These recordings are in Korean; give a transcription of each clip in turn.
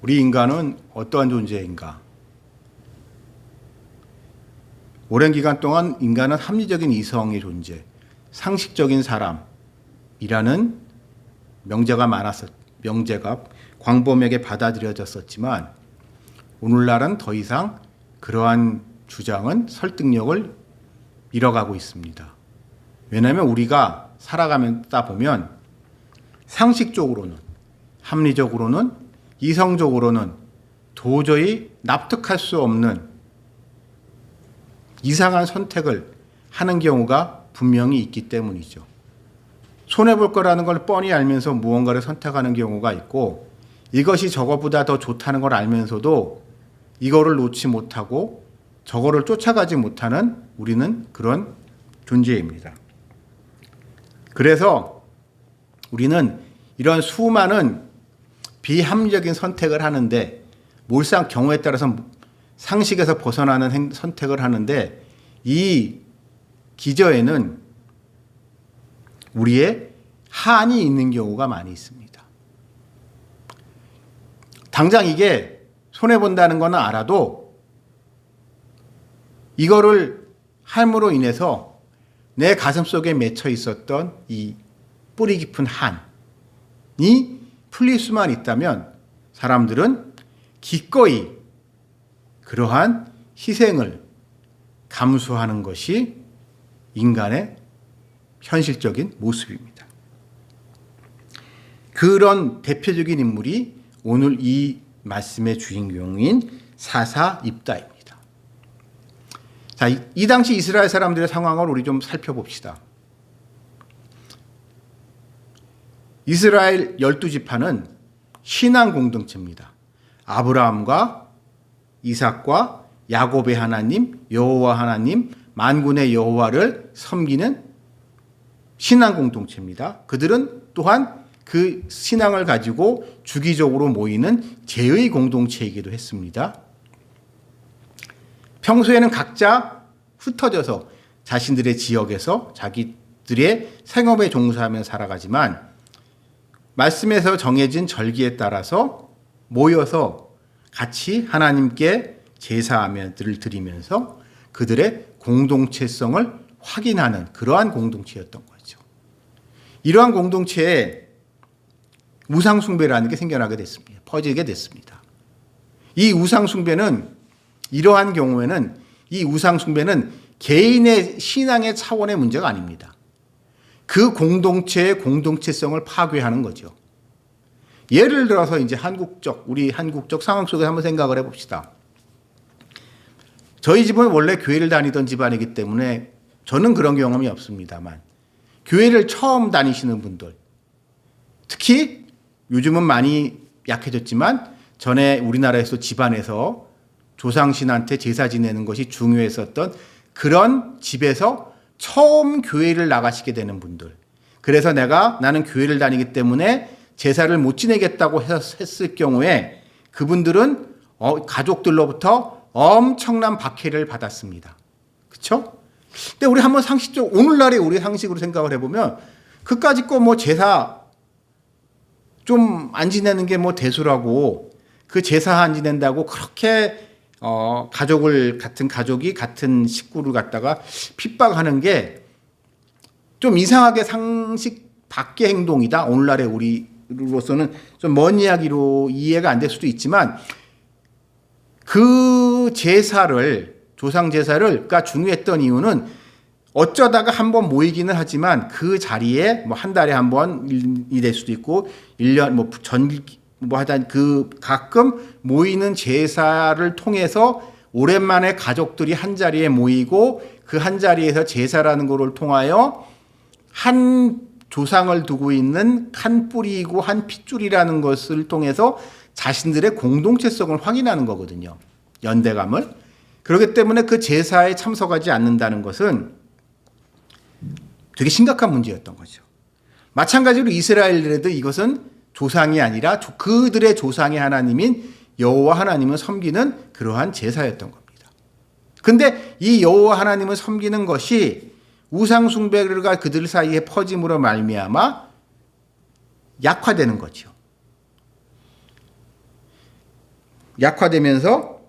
우리 인간은 어떠한 존재인가? 오랜 기간 동안 인간은 합리적인 이성의 존재, 상식적인 사람이라는 명제가 광범위하게 받아들여졌었지만 오늘날은 더 이상 그러한 주장은 설득력을 잃어가고 있습니다. 왜냐하면 우리가 살아가다 보면 상식적으로는, 합리적으로는, 이성적으로는 도저히 납득할 수 없는 이상한 선택을 하는 경우가 분명히 있기 때문이죠. 손해볼 거라는 걸 뻔히 알면서 무언가를 선택하는 경우가 있고, 이것이 저거보다 더 좋다는 걸 알면서도 이거를 놓지 못하고 저거를 쫓아가지 못하는 우리는 그런 존재입니다. 그래서 우리는 이런 수많은 비합리적인 선택을 하는데, 몰상 경우에 따라서 상식에서 벗어나는 선택을 하는데, 이 기저에는 우리의 한이 있는 경우가 많이 있습니다. 당장 이게 손해본다는 건 알아도 이거를 함으로 인해서 내 가슴속에 맺혀 있었던 이 뿌리 깊은 한이 풀릴 수만 있다면 사람들은 기꺼이 그러한 희생을 감수하는 것이 인간의 현실적인 모습입니다. 그런 대표적인 인물이 오늘 이 말씀의 주인공인 사사 입다입니다. 자, 이 당시 이스라엘 사람들의 상황을 우리 좀 살펴봅시다. 이스라엘 12지파는 신앙 공동체입니다. 아브라함과 이삭과 야곱의 하나님, 여호와 하나님, 만군의 여호와를 섬기는 신앙 공동체입니다. 그들은 또한 그 신앙을 가지고 주기적으로 모이는 제의 공동체이기도 했습니다. 평소에는 각자 흩어져서 자신들의 지역에서 자기들의 생업에 종사하며 살아가지만 말씀에서 정해진 절기에 따라서 모여서 같이 하나님께 제사하면들을 드리면서 그들의 공동체성을 확인하는 그러한 공동체였던 거죠. 이러한 공동체에 우상숭배라는 게 생겨나게 됐습니다. 퍼지게 됐습니다. 이 우상숭배는 이러한 경우에는 이 우상숭배는 개인의 신앙의 차원의 문제가 아닙니다. 그 공동체의 공동체성을 파괴하는 거죠. 예를 들어서 이제 우리 한국적 상황 속에서 한번 생각을 해봅시다. 저희 집은 원래 교회를 다니던 집안이기 때문에 저는 그런 경험이 없습니다만, 교회를 처음 다니시는 분들, 특히 요즘은 많이 약해졌지만 전에 우리나라에서 집안에서 조상신한테 제사 지내는 것이 중요했었던 그런 집에서 처음 교회를 나가시게 되는 분들, 그래서 나는 교회를 다니기 때문에 제사를 못 지내겠다고 했을 경우에 그분들은 가족들로부터 엄청난 박해를 받았습니다. 그렇죠? 근데 우리 한번 오늘날의 우리 상식으로 생각을 해보면 그까짓 거 뭐 제사 좀 안 지내는 게 뭐 대수라고, 그 제사 안 지낸다고 그렇게 같은 가족이 같은 식구를 갖다가 핍박하는 게 좀 이상하게 상식 밖의 행동이다. 오늘날의 우리로서는 좀 먼 이야기로 이해가 안 될 수도 있지만, 그 조상 제사가 중요했던 이유는 어쩌다가 한번 모이기는 하지만 그 자리에 뭐 한 달에 한 번이 될 수도 있고 1년 하여튼 그 가끔 모이는 제사를 통해서 오랜만에 가족들이 한 자리에 모이고 그 한 자리에서 제사라는 것을 통하여 한 조상을 두고 있는 한 뿌리이고 한 핏줄이라는 것을 통해서 자신들의 공동체성을 확인하는 거거든요. 연대감을. 그렇기 때문에 그 제사에 참석하지 않는다는 것은 되게 심각한 문제였던 거죠. 마찬가지로 이스라엘들에도 이것은 조상이 아니라 그들의 조상의 하나님인 여호와 하나님을 섬기는 그러한 제사였던 겁니다. 근데 이 여호와 하나님을 섬기는 것이 우상 숭배가 그들 사이에 퍼짐으로 말미암아 약화되는 거죠. 약화되면서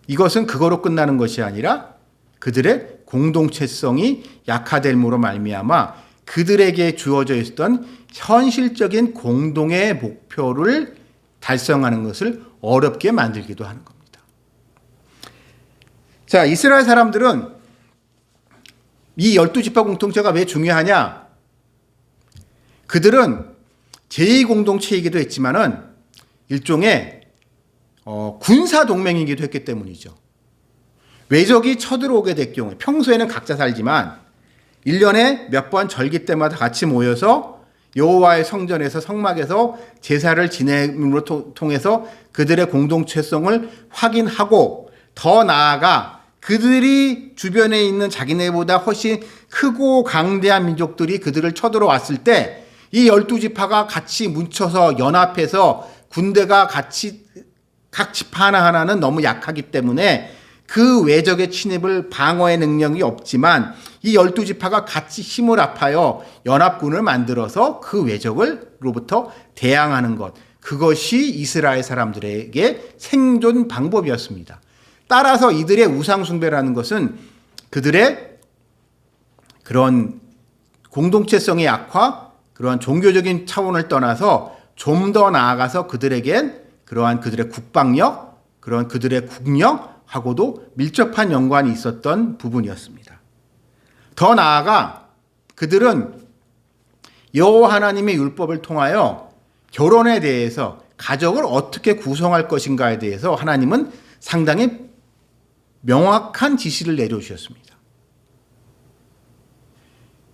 이것은 그거로 끝나는 것이 아니라 그들의 공동체성이 약화됨으로 말미암아 그들에게 주어져 있었던 현실적인 공동의 목표를 달성하는 것을 어렵게 만들기도 하는 겁니다. 자, 이스라엘 사람들은 이 12지파 공동체가 왜 중요하냐? 그들은 제2공동체이기도 했지만은 일종의 군사 동맹이기도 했기 때문이죠. 외적이 쳐들어오게 될 경우에 평소에는 각자 살지만 1년에 몇 번 절기 때마다 같이 모여서 여호와의 성전에서 성막에서 제사를 지냄으로 통해서 그들의 공동체성을 확인하고 더 나아가 그들이 주변에 있는 자기네보다 훨씬 크고 강대한 민족들이 그들을 쳐들어왔을 때 이 12지파가 같이 뭉쳐서 연합해서 군대가 같이 각 지파 하나하나는 너무 약하기 때문에 그 외적의 침입을 방어의 능력이 없지만 이 12지파가 같이 힘을 합하여 연합군을 만들어서 그 외적을로부터 대항하는 것, 그것이 이스라엘 사람들에게 생존 방법이었습니다. 따라서 이들의 우상 숭배라는 것은 그들의 그런 공동체성의 약화, 그러한 종교적인 차원을 떠나서 좀 더 나아가서 그들에겐 그러한 그들의 국방력, 그러한 그들의 국력하고도 밀접한 연관이 있었던 부분이었습니다. 더 나아가 그들은 여호와 하나님의 율법을 통하여 결혼에 대해서 가족을 어떻게 구성할 것인가에 대해서 하나님은 상당히 명확한 지시를 내려주셨습니다.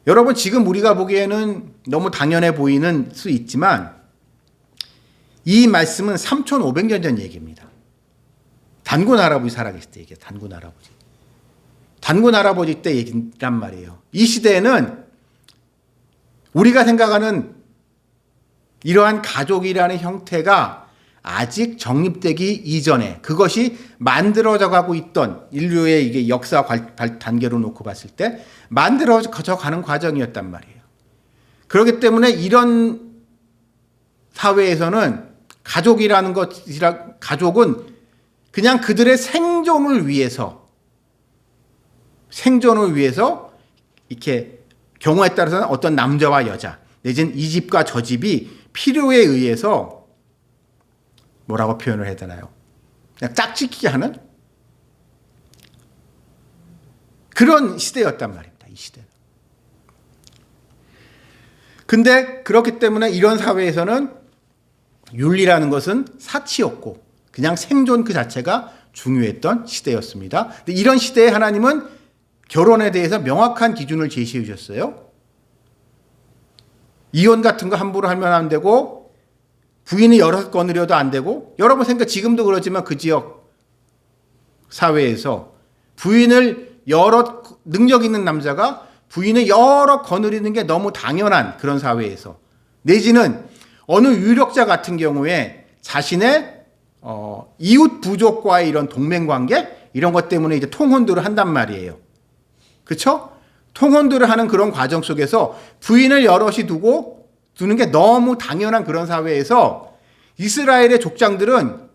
여러분, 지금 우리가 보기에는 너무 당연해 보이는 수 있지만 이 말씀은 3,500년 전 얘기입니다. 단군 할아버지 살아계실 때 얘기해요. 단군 할아버지. 단군 할아버지 때 얘기란 말이에요. 이 시대에는 우리가 생각하는 이러한 가족이라는 형태가 아직 정립되기 이전에 그것이 만들어져 가고 있던 인류의 이게 역사 단계로 놓고 봤을 때 만들어져 가는 과정이었단 말이에요. 그렇기 때문에 이런 사회에서는 가족은 그냥 그들의 생존을 위해서 이렇게 경우에 따라서는 어떤 남자와 여자 내지는 이 집과 저 집이 필요에 의해서 뭐라고 표현을 해야 되나요? 그냥 짝짓기 하는 그런 시대였단 말입니다. 이 시대는. 근데 그렇기 때문에 이런 사회에서는 윤리라는 것은 사치였고 그냥 생존 그 자체가 중요했던 시대였습니다. 근데 이런 시대에 하나님은 결혼에 대해서 명확한 기준을 제시해 주셨어요. 이혼 같은 거 함부로 하면 안 되고 부인이 여럿 거느려도 안 되고, 여러분 생각 지금도 그렇지만 그 지역 사회에서 부인을 능력 있는 남자가 부인을 여러 거느리는 게 너무 당연한 그런 사회에서, 내지는 어느 유력자 같은 경우에 자신의 이웃 부족과의 이런 동맹관계 이런 것 때문에 이제 통혼들을 한단 말이에요. 그렇죠? 통혼들을 하는 그런 과정 속에서 부인을 여럿이 두는 게 너무 당연한 그런 사회에서 이스라엘의 족장들은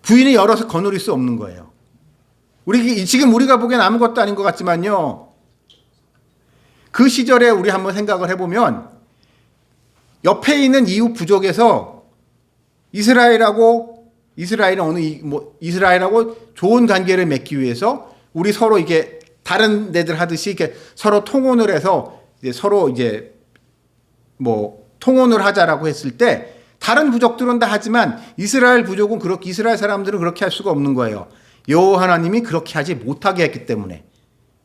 부인이 여럿을 거느릴 수 없는 거예요. 지금 우리가 보기엔 아무것도 아닌 것 같지만요. 그 시절에 우리 한번 생각을 해보면 옆에 있는 이웃 부족에서 이스라엘하고 좋은 관계를 맺기 위해서 우리 서로 이게 다른 데들 하듯이 이렇게 서로 통혼을 해서 서로 통혼을 하자라고 했을 때 다른 부족들은 다 하지만 이스라엘 사람들은 그렇게 할 수가 없는 거예요. 여호와 하나님이 그렇게 하지 못하게 했기 때문에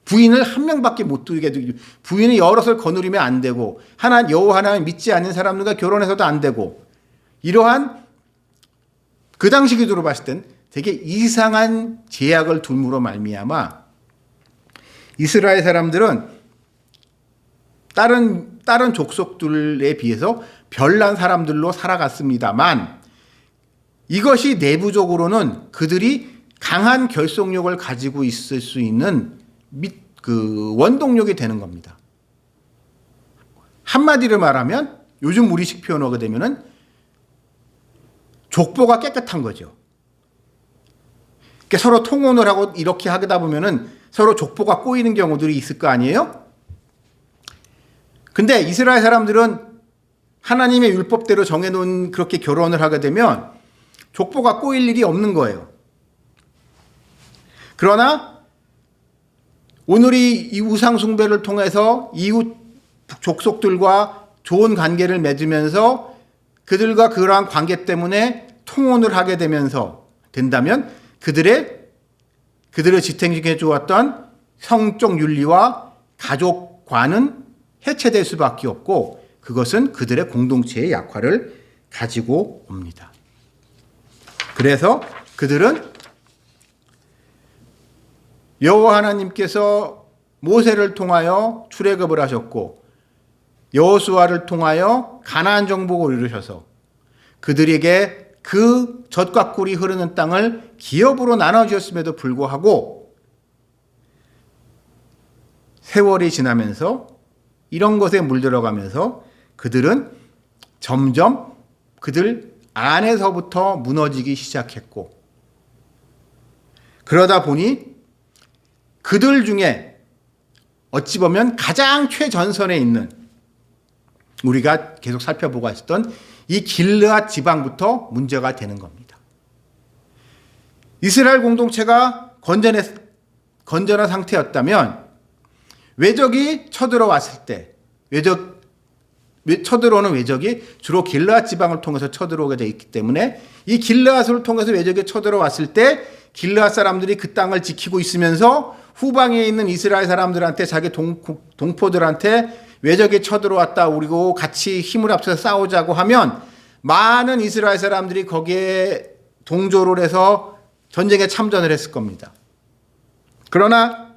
부인을 한 명밖에 못 두게 되고 부인이 여럿을 거느리면 안 되고 여호와 하나님 믿지 않는 사람들과 결혼해서도 안 되고 이러한 그 당시 기준으로 봤을 땐 되게 이상한 제약을 둠으로 말미암아 이스라엘 사람들은 다른 족속들에 비해서 별난 사람들로 살아갔습니다만 이것이 내부적으로는 그들이 강한 결속력을 가지고 있을 수 있는 그 원동력이 되는 겁니다. 한마디로 말하면 요즘 우리식 표현하게 되면은 족보가 깨끗한 거죠. 그러니까 서로 통혼을 하고 이렇게 하다 보면은 서로 족보가 꼬이는 경우들이 있을 거 아니에요? 근데 이스라엘 사람들은 하나님의 율법대로 정해놓은 그렇게 결혼을 하게 되면 족보가 꼬일 일이 없는 거예요. 그러나 오늘이 이 우상숭배를 통해서 이웃 족속들과 좋은 관계를 맺으면서 그들과 그러한 관계 때문에 통혼을 하게 된다면 그들을 지탱시켜 주었던 성적 윤리와 가족관은 해체될 수밖에 없고 그것은 그들의 공동체의 약화를 가지고 옵니다. 그래서 그들은 여호와 하나님께서 모세를 통하여 출애굽을 하셨고 여호수아를 통하여 가나안 정복을 이루셔서 그들에게 그 젖과 꿀이 흐르는 땅을 기업으로 나눠주셨음에도 불구하고 세월이 지나면서 이런 것에 물들어가면서 그들은 점점 그들 안에서부터 무너지기 시작했고 그러다 보니 그들 중에 어찌 보면 가장 최전선에 있는 우리가 계속 살펴보고 있었던 이 길르앗 지방부터 문제가 되는 겁니다. 이스라엘 공동체가 건전한 상태였다면 외적이 쳐들어왔을 때 쳐들어오는 외적이 주로 길르앗 지방을 통해서 쳐들어오게 되어 있기 때문에 이 길르앗을 통해서 외적이 쳐들어왔을 때 길르앗 사람들이 그 땅을 지키고 있으면서 후방에 있는 이스라엘 사람들한테 자기 동포들한테 외적이 쳐들어왔다 그리고 같이 힘을 합쳐서 싸우자고 하면 많은 이스라엘 사람들이 거기에 동조를 해서 전쟁에 참전을 했을 겁니다. 그러나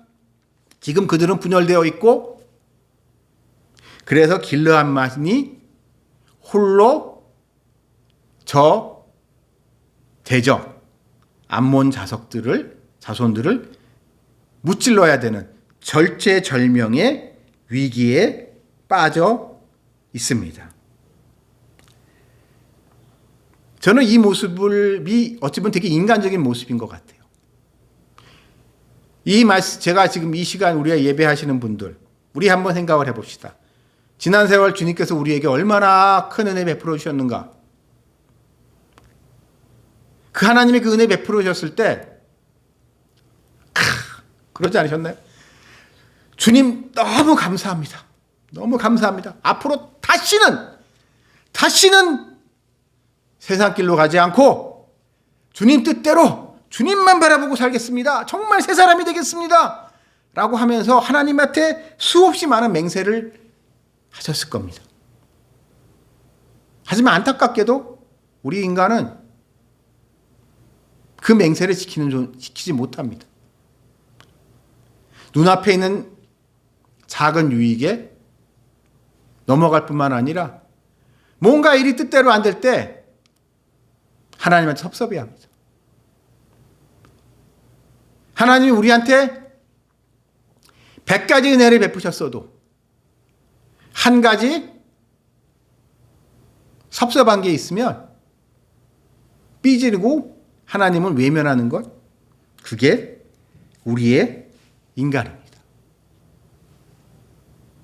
지금 그들은 분열되어 있고 그래서 길르앗만이 홀로 저 대적 암몬 자손들을 무찔러야 되는 절체절명의 위기에 빠져 있습니다. 저는 이 모습이 어찌 보면 되게 인간적인 모습인 것 같아요. 제가 지금 이 시간 우리가 예배하시는 분들, 우리 한번 생각을 해봅시다. 지난 세월 주님께서 우리에게 얼마나 큰 은혜 베풀어 주셨는가. 그 하나님의 그 은혜 베풀어 주셨을 때 그러지 않으셨나요? 주님 너무 감사합니다. 너무 감사합니다. 앞으로 다시는 세상 길로 가지 않고 주님 뜻대로 주님만 바라보고 살겠습니다. 정말 새 사람이 되겠습니다. 라고 하면서 하나님한테 수없이 많은 맹세를 하셨을 겁니다. 하지만 안타깝게도 우리 인간은 그 맹세를 지키지 못합니다. 눈앞에 있는 작은 유익에 넘어갈 뿐만 아니라 뭔가 일이 뜻대로 안 될 때 하나님한테 섭섭해합니다. 하나님이 우리한테 100가지 은혜를 베푸셨어도 한 가지 섭섭한 게 있으면 삐지르고 하나님을 외면하는 것, 그게 우리의 인간입니다.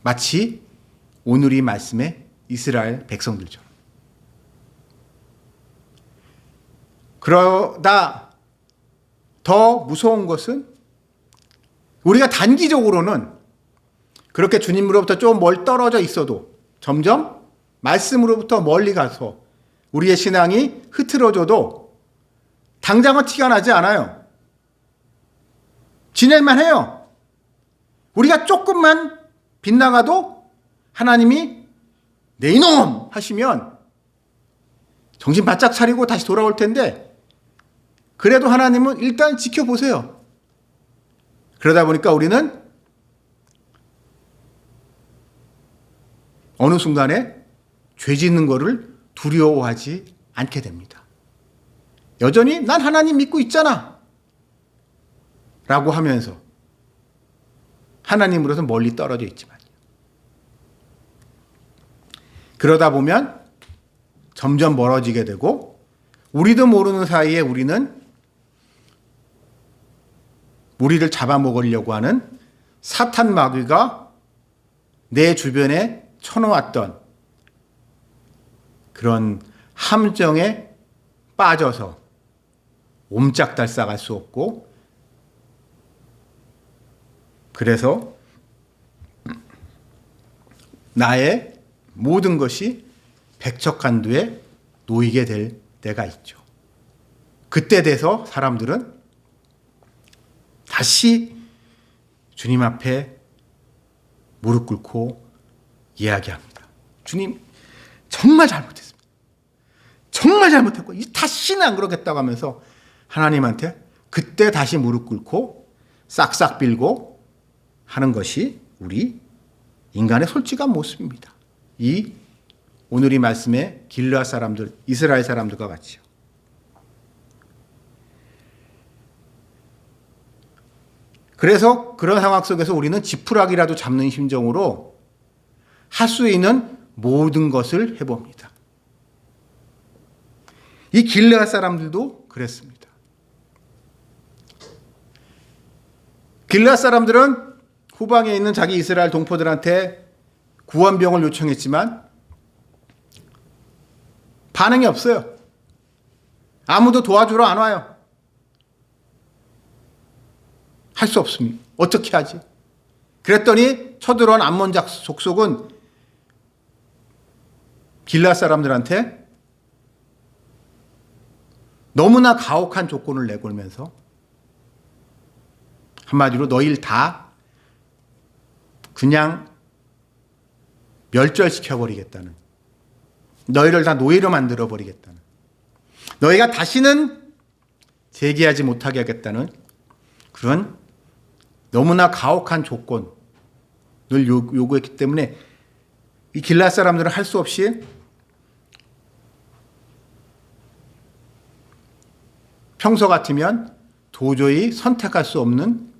마치 오늘 이 말씀의 이스라엘 백성들처럼. 그러다 더 무서운 것은 우리가 단기적으로는 그렇게 주님으로부터 좀 멀리 떨어져 있어도 점점 말씀으로부터 멀리 가서 우리의 신앙이 흐트러져도 당장은 티가 나지 않아요. 지낼만 해요. 우리가 조금만 빗나가도 하나님이 내 이놈 하시면 정신 바짝 차리고 다시 돌아올 텐데 그래도 하나님은 일단 지켜보세요. 그러다 보니까 우리는 어느 순간에 죄 짓는 거를 두려워하지 않게 됩니다. 여전히 난 하나님 믿고 있잖아 라고 하면서 하나님으로서 멀리 떨어져 있지만 그러다 보면 점점 멀어지게 되고 우리도 모르는 사이에 우리는 우리를 잡아먹으려고 하는 사탄 마귀가 내 주변에 쳐놓았던 그런 함정에 빠져서 옴짝달싹할 수 없고, 그래서 나의 모든 것이 백척간두에 놓이게 될 때가 있죠. 그때 돼서 사람들은 다시 주님 앞에 무릎 꿇고 이야기합니다. 주님, 정말 잘못했습니다. 정말 잘못했고 다시는 안 그러겠다고 하면서 하나님한테 그때 다시 무릎 꿇고 싹싹 빌고 하는 것이 우리 인간의 솔직한 모습입니다. 이 오늘 이 말씀에 길르앗 사람들, 이스라엘 사람들과 같이요. 그래서 그런 상황 속에서 우리는 지푸라기라도 잡는 심정으로 할 수 있는 모든 것을 해봅니다. 이 길르앗 사람들도 그랬습니다. 길르앗 사람들은 후방에 있는 자기 이스라엘 동포들한테 구원병을 요청했지만 반응이 없어요. 아무도 도와주러 안 와요. 할 수 없습니다. 어떻게 하지? 그랬더니 쳐들어온 암몬 족속은 길르앗 사람들한테 너무나 가혹한 조건을 내걸면서 한마디로 너희를 다 그냥 멸절시켜버리겠다는, 너희를 다 노예로 만들어버리겠다는, 너희가 다시는 재기하지 못하게 하겠다는 그런 너무나 가혹한 조건을 요구했기 때문에 이 길르앗 사람들은 할 수 없이 평소 같으면 도저히 선택할 수 없는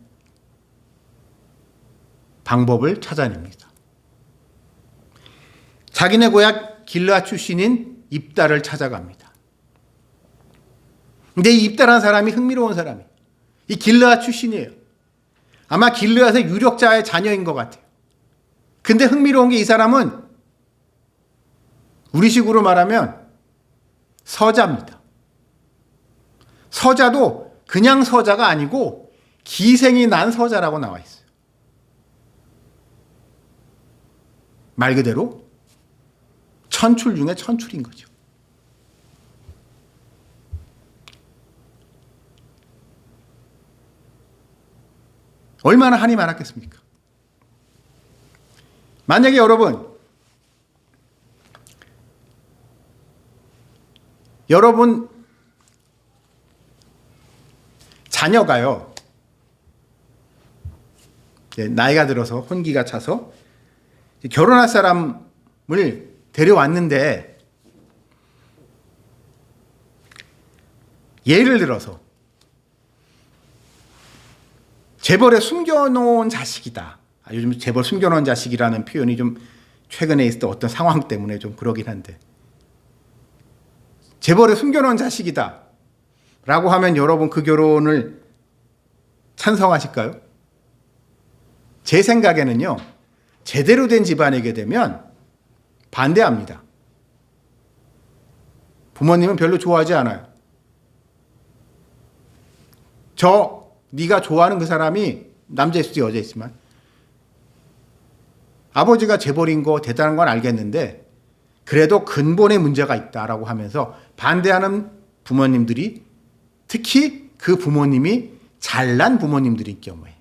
방법을 찾아냅니다. 자기네 고향 길르앗 출신인 입다를 찾아갑니다. 근데 이 입다라는 사람이 흥미로운 사람이에요. 이 길르앗 출신이에요. 아마 길르앗의 유력자의 자녀인 것 같아요. 근데 흥미로운 게 이 사람은 우리식으로 말하면 서자입니다. 서자도 그냥 서자가 아니고 기생이 난 서자라고 나와 있어요. 말 그대로 천출 중에 천출인 거죠. 얼마나 한이 많았겠습니까? 만약에 여러분 자녀가요, 나이가 들어서 혼기가 차서 결혼할 사람을 데려왔는데, 예를 들어서 재벌에 숨겨놓은 자식이다. 요즘 재벌 숨겨놓은 자식이라는 표현이 좀 최근에 있었던 어떤 상황 때문에 좀 그러긴 한데, 재벌에 숨겨놓은 자식이다 라고 하면 여러분 그 결혼을 찬성하실까요? 제 생각에는요, 제대로 된 집안이게 되면 반대합니다. 부모님은 별로 좋아하지 않아요. 네가 좋아하는 그 사람이 남자일 수도 여자있지만 아버지가 재벌인 거 대단한 건 알겠는데 그래도 근본에 문제가 있다라고 하면서 반대하는 부모님들이, 특히 그 부모님이 잘난 부모님들인 경우에,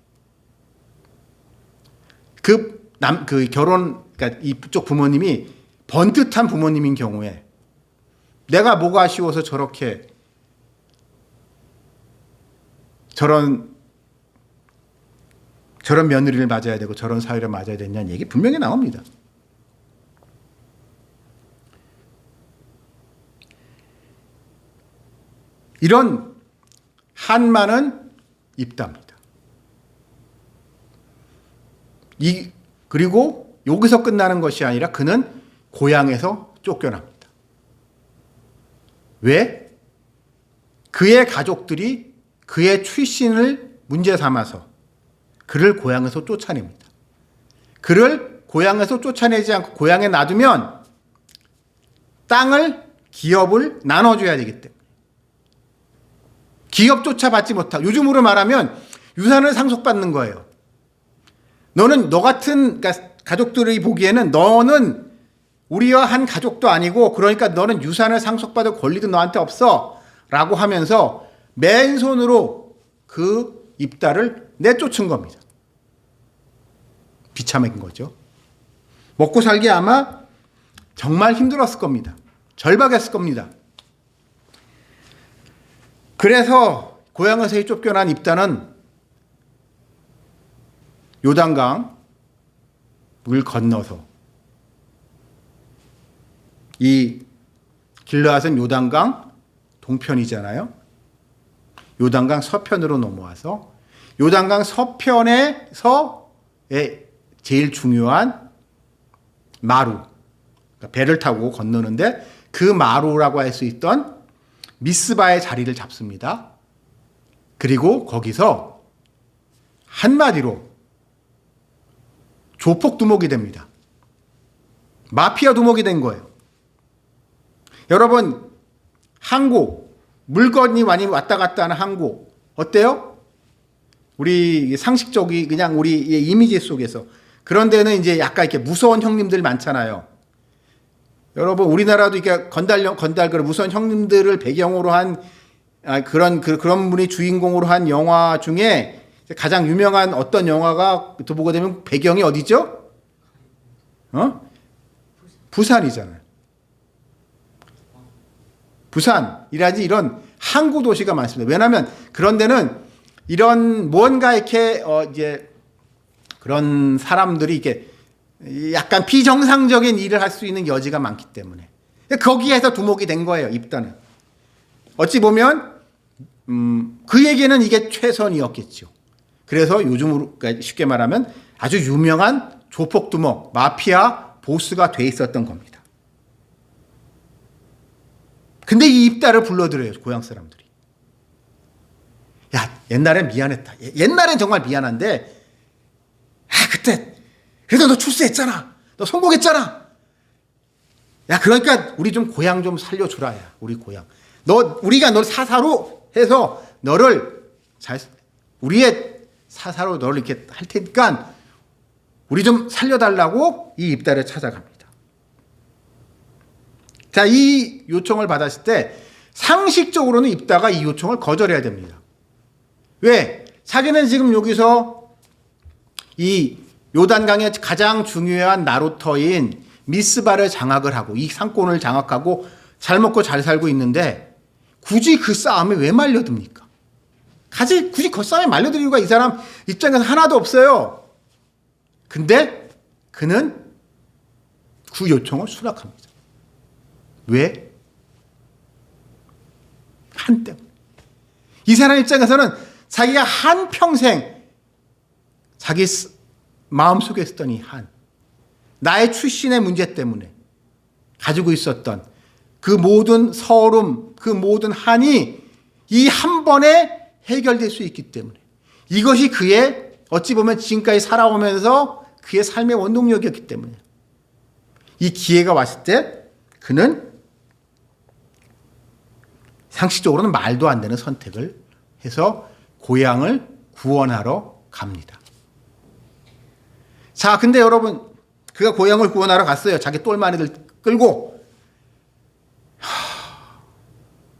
그러니까 이쪽 부모님이 번듯한 부모님인 경우에 내가 뭐가 아쉬워서 저렇게 저런 며느리를 맞아야 되고 저런 사위를 맞아야 되냐는 얘기 분명히 나옵니다. 이런 한많은 입다입니다. 그리고 여기서 끝나는 것이 아니라 그는 고향에서 쫓겨납니다. 왜? 그의 가족들이 그의 출신을 문제 삼아서 그를 고향에서 쫓아냅니다. 그를 고향에서 쫓아내지 않고 고향에 놔두면 땅을, 기업을 나눠줘야 되기 때문에. 기업조차 받지 못하고, 요즘으로 말하면 유산을 상속받는 거예요. 너는, 너 같은, 그러니까 가족들이 보기에는 너는 우리와 한 가족도 아니고, 그러니까 너는 유산을 상속받을 권리도 너한테 없어. 라고 하면서 맨손으로 그 입다를 내쫓은 겁니다. 비참한 거죠. 먹고 살기 아마 정말 힘들었을 겁니다. 절박했을 겁니다. 그래서 고향에서 쫓겨난 입다는 요단강을 건너서, 이 길르앗은 요단강 동편이잖아요. 요단강 서편으로 넘어와서 요단강 서편에서의 제일 중요한 마루, 그러니까 배를 타고 건너는데 그 마루라고 할 수 있던 미스바의 자리를 잡습니다. 그리고 거기서 한마디로 조폭 두목이 됩니다. 마피아 두목이 된 거예요. 여러분, 항구, 물건이 많이 왔다 갔다 하는 항구 어때요? 우리 상식적이 그냥 우리 이미지 속에서 그런 데는 이제 약간 이렇게 무서운 형님들 많잖아요. 여러분, 우리나라도 이렇게 건달 무서운 형님들을 배경으로 한 그런 분이 주인공으로 한 영화 중에 가장 유명한 어떤 영화가 또 보게 되면 배경이 어디죠? 부산이잖아요. 부산이라든지 이런 항구 도시가 많습니다. 왜냐하면 그런 데는 이런 뭔가 이렇게 이제 그런 사람들이 이렇게 약간 비정상적인 일을 할 수 있는 여지가 많기 때문에 거기에서 두목이 된 거예요. 입다는. 어찌 보면 그에게는 이게 최선이었겠죠. 그래서 요즘으로 쉽게 말하면 아주 유명한 조폭 두목, 마피아 보스가 돼 있었던 겁니다. 근데 이 입다를 불러들여요. 고향 사람들이. 야, 옛날엔 미안했다. 옛날엔 정말 미안한데 그때 그래도 너 출세했잖아. 너 성공했잖아. 야, 그러니까 우리 좀 고향 좀 살려주라. 야, 우리 고향. 우리가 널 사사로 해서 우리의 사사로 너를 이렇게 할 테니까 우리 좀 살려달라고 이 입다를 찾아갑니다. 자, 이 요청을 받았을 때 상식적으로는 입다가 이 요청을 거절해야 됩니다. 왜? 자기는 지금 여기서 이 요단강의 가장 중요한 나루터인 미스바를 장악을 하고 이 상권을 장악하고 잘 먹고 잘 살고 있는데 굳이 그 싸움에 왜 말려듭니까? 굳이 그 싸움에 말려들 이유가 이 사람 입장에서 하나도 없어요. 근데 그는 그 요청을 수락합니다. 왜? 한 때문에. 이 사람 입장에서는 자기가 한평생 자기 마음속에 있었던 이 나의 출신의 문제 때문에 가지고 있었던 그 모든 서름, 그 모든 한이 이 한 번에 해결될 수 있기 때문에 이것이 그의 어찌 보면 지금까지 살아오면서 그의 삶의 원동력이었기 때문에 이 기회가 왔을 때 그는 상식적으로는 말도 안 되는 선택을 해서 고향을 구원하러 갑니다. 자, 근데 여러분, 그가 고향을 구원하러 갔어요. 자기 똘마니들 끌고.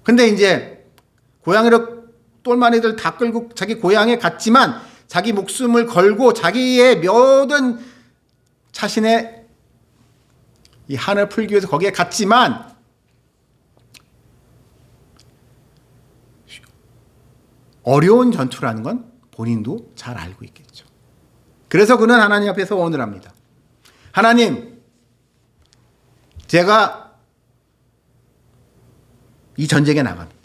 근데 이제 고향으로 똘마니들 다 끌고 자기 고향에 갔지만 자기 목숨을 걸고 자기의 모든 자신의 이 한을 풀기 위해서 거기에 갔지만 어려운 전투라는 건 본인도 잘 알고 있겠죠. 그래서 그는 하나님 앞에 소원을 합니다. 하나님, 제가 이 전쟁에 나갑니다.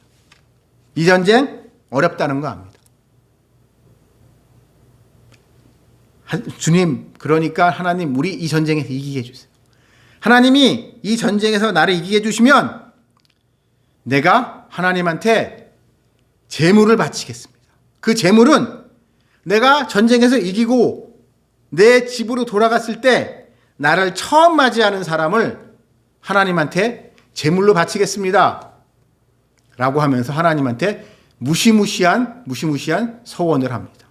이 전쟁 어렵다는 거 압니다. 주님, 그러니까 하나님, 우리 이 전쟁에서 이기게 해주세요. 하나님이 이 전쟁에서 나를 이기게 해주시면 내가 하나님한테 재물을 바치겠습니다. 그 재물은 내가 전쟁에서 이기고 내 집으로 돌아갔을 때 나를 처음 맞이하는 사람을 하나님한테 재물로 바치겠습니다. 라고 하면서 하나님한테 무시무시한 서원을 합니다.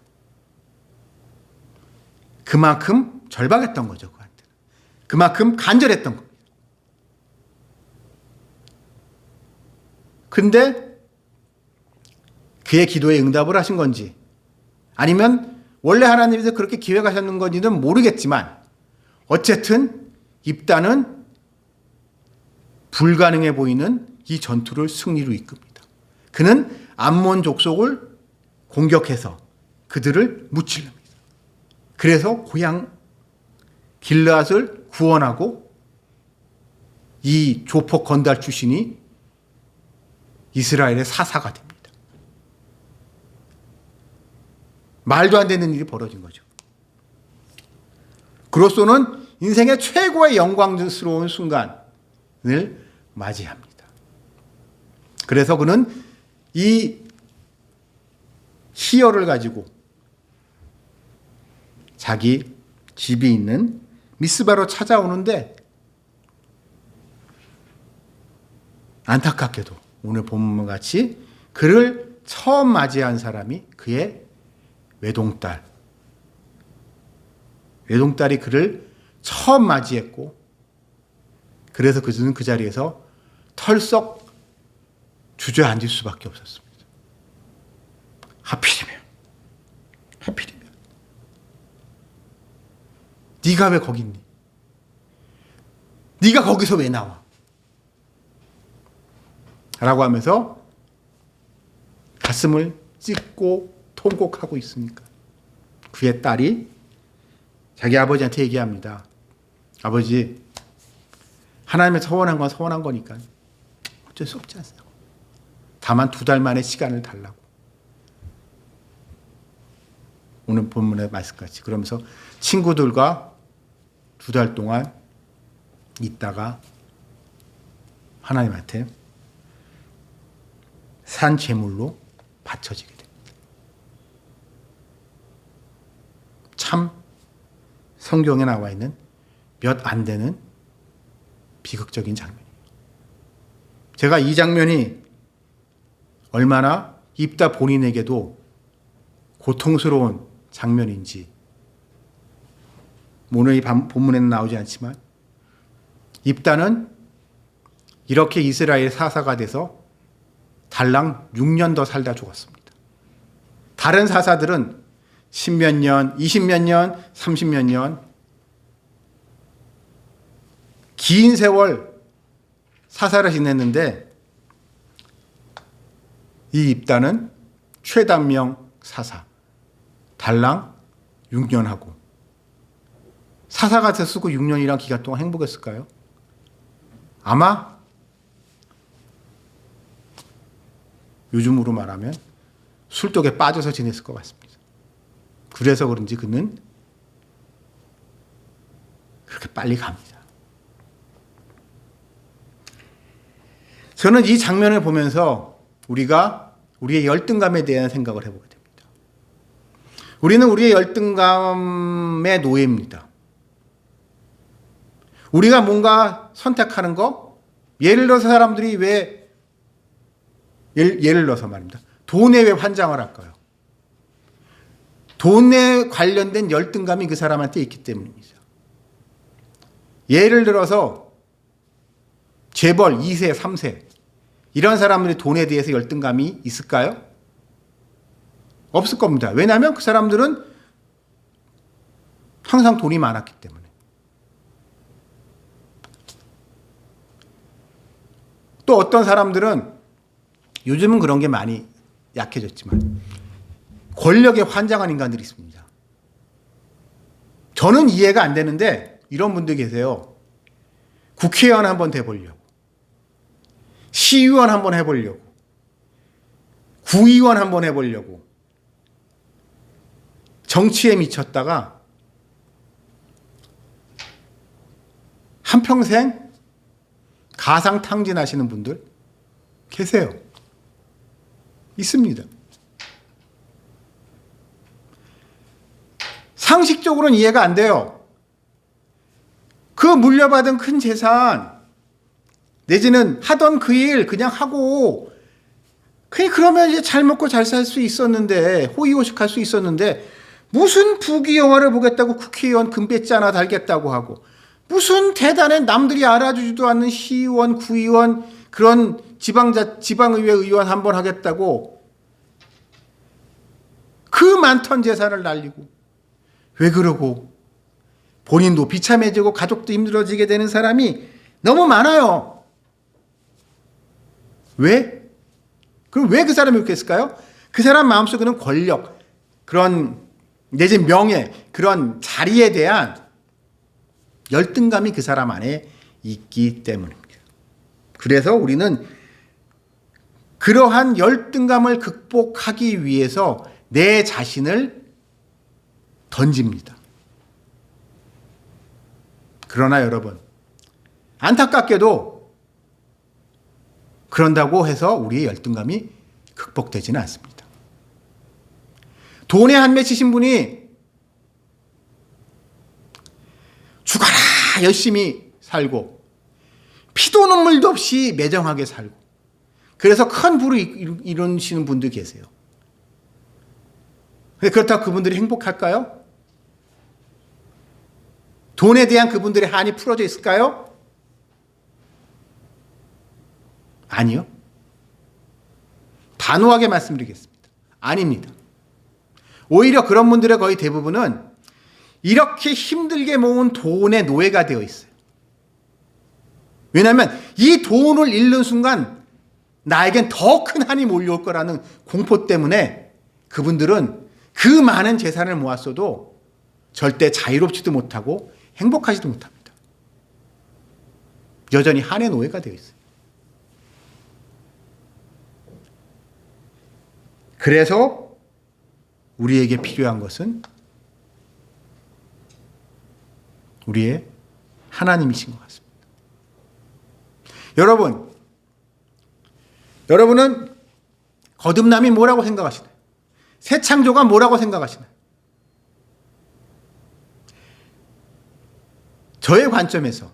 그만큼 절박했던 거죠. 그한테는. 그만큼 간절했던 겁니다. 근데 그의 기도에 응답을 하신 건지 아니면 원래 하나님께서 그렇게 기획하셨는 건지는 모르겠지만 어쨌든 입다는 불가능해 보이는 이 전투를 승리로 이끕니다. 그는 암몬 족속을 공격해서 그들을 무찔릅니다. 그래서 고향 길르앗을 구원하고 이 조폭 건달 출신이 이스라엘의 사사가 됩니다. 말도 안 되는 일이 벌어진 거죠. 그로서는 인생의 최고의 영광스러운 순간을 맞이합니다. 그래서 그는 이 희열을 가지고 자기 집이 있는 미스바로 찾아오는데 안타깝게도 오늘 본문 같이 그를 처음 맞이한 사람이 그의 외동딸이 그를 처음 맞이했고 그래서 그는 그 자리에서 털썩 주저앉을 수밖에 없었습니다. 하필이면 네가 왜 거기 있니? 네가 거기서 왜 나와? 라고 하면서 가슴을 찢고 통곡하고 있으니까 그의 딸이 자기 아버지한테 얘기합니다. 아버지, 하나님의 서원한 건 서원한 거니까 어쩔 수 없지 않습니까? 다만 2달 만의 시간을 달라고. 오늘 본문의 말씀같이 그러면서 친구들과 2달 동안 있다가 하나님한테 산 제물로 바쳐지게 됩니다. 참 성경에 나와 있는 몇 안 되는 비극적인 장면이에요. 제가 이 장면이 얼마나 입다 본인에게도 고통스러운 장면인지 오늘 이 본문에는 나오지 않지만 입다는 이렇게 이스라엘 사사가 돼서 달랑 6년 더 살다 죽었습니다. 다른 사사들은 10몇 년, 20몇 년, 30몇 년 긴 세월 사사를 지냈는데 이 입다는 최단명 사사 달랑 6년 하고 사사가 쓰고 6년이란 기간 동안 행복했을까요? 아마 요즘으로 말하면 술독에 빠져서 지냈을 것 같습니다. 그래서 그런지 그는 그렇게 빨리 갑니다. 저는 이 장면을 보면서 우리가 우리의 열등감에 대한 생각을 해보게 됩니다. 우리는 우리의 열등감의 노예입니다. 우리가 뭔가 선택하는 거, 예를 들어서 사람들이 왜, 예를 들어서 말입니다. 돈에 왜 환장을 할까요? 돈에 관련된 열등감이 그 사람한테 있기 때문입니다. 예를 들어서 재벌 2세, 3세 이런 사람들이 돈에 대해서 열등감이 있을까요? 없을 겁니다. 왜냐하면 그 사람들은 항상 돈이 많았기 때문에. 또 어떤 사람들은 요즘은 그런 게 많이 약해졌지만 권력에 환장한 인간들이 있습니다. 저는 이해가 안 되는데 이런 분들 계세요. 국회의원 한번 돼보려고, 시의원 한번 해보려고, 구의원 한번 해보려고 정치에 미쳤다가 한평생 가상탕진하시는 분들 계세요. 있습니다. 상식적으로는 이해가 안 돼요. 그 물려받은 큰 재산, 내지는 하던 그 일 그냥 하고, 그러면 이제 잘 먹고 잘 살 수 있었는데, 호의호식할 수 있었는데, 무슨 부귀 영화를 보겠다고 국회의원 금배지 하나 달겠다고 하고, 무슨 대단한 남들이 알아주지도 않는 시의원, 구의원, 그런 지방의회 의원 한 번 하겠다고 그 많던 재산을 날리고, 왜 그러고 본인도 비참해지고 가족도 힘들어지게 되는 사람이 너무 많아요. 왜? 그럼 왜 그 사람이 그렇게 했을까요? 그 사람 마음속에는 권력, 그런 내지 명예, 그런 자리에 대한 열등감이 그 사람 안에 있기 때문입니다. 그래서 우리는 그러한 열등감을 극복하기 위해서 내 자신을 던집니다. 그러나 여러분, 안타깝게도 그런다고 해서 우리의 열등감이 극복되지는 않습니다. 돈에 한 맺히신 분이 죽어라 열심히 살고 피도 눈물도 없이 매정하게 살고, 그래서 큰 부를 이루시는 분들 계세요. 그렇다고 그분들이 행복할까요? 돈에 대한 그분들의 한이 풀어져 있을까요? 아니요. 단호하게 말씀드리겠습니다. 아닙니다. 오히려 그런 분들의 거의 대부분은 이렇게 힘들게 모은 돈의 노예가 되어 있어요. 왜냐하면 이 돈을 잃는 순간 나에겐 더 큰 한이 몰려올 거라는 공포 때문에 그분들은 그 많은 재산을 모았어도 절대 자유롭지도 못하고 행복하지도 못합니다. 여전히 한의 노예가 되어 있어요. 그래서 우리에게 필요한 것은 우리의 하나님이신 것 같습니다. 여러분은 거듭남이 뭐라고 생각하시나요? 새 창조가 뭐라고 생각하시나요? 저의 관점에서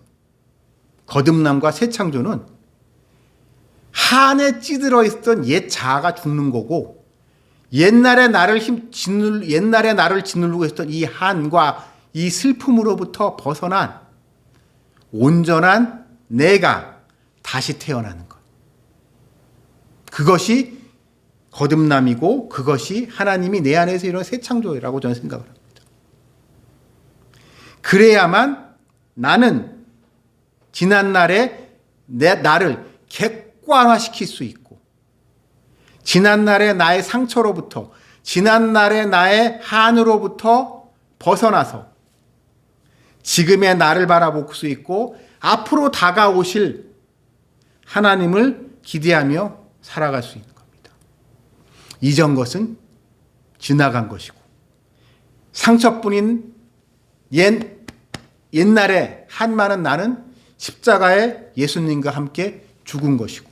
거듭남과 새 창조는 한에 찌들어 있던 옛 자아가 죽는 거고, 옛날에 나를 짓누르고 있었던 이 한과 이 슬픔으로부터 벗어난 온전한 내가 다시 태어나는 것. 그것이 거듭남이고 그것이 하나님이 내 안에서 이룬 새 창조라고 저는 생각을 합니다. 그래야만 나는 지난날에 나를 객관화시킬 수 있고, 지난날의 나의 상처로부터, 지난날의 나의 한으로부터 벗어나서 지금의 나를 바라볼 수 있고 앞으로 다가오실 하나님을 기대하며 살아갈 수 있는 겁니다. 이전 것은 지나간 것이고 상처뿐인 옛날에 한 많은 나는 십자가에 예수님과 함께 죽은 것이고,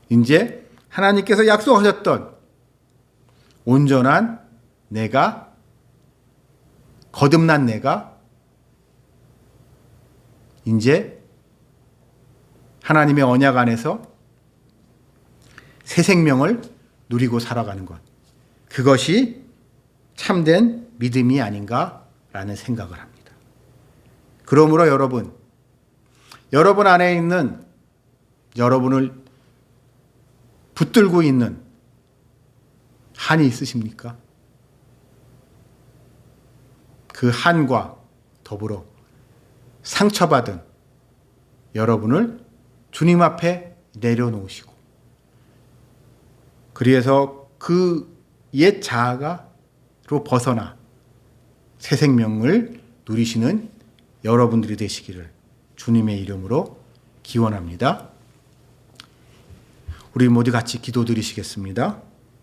이제 하나님께서 약속하셨던 온전한 내가, 거듭난 내가 이제 하나님의 언약 안에서 새 생명을 누리고 살아가는 것, 그것이 참된 믿음이 아닌가라는 생각을 합니다. 그러므로 여러분 안에 있는, 여러분을 붙들고 있는 한이 있으십니까? 그 한과 더불어 상처받은 여러분을 주님 앞에 내려놓으시고, 그래서 그 옛 자아로 벗어나 새 생명을 누리시는 여러분들이 되시기를 주님의 이름으로 기원합니다. 우리 모두 같이 기도드리시겠습니다.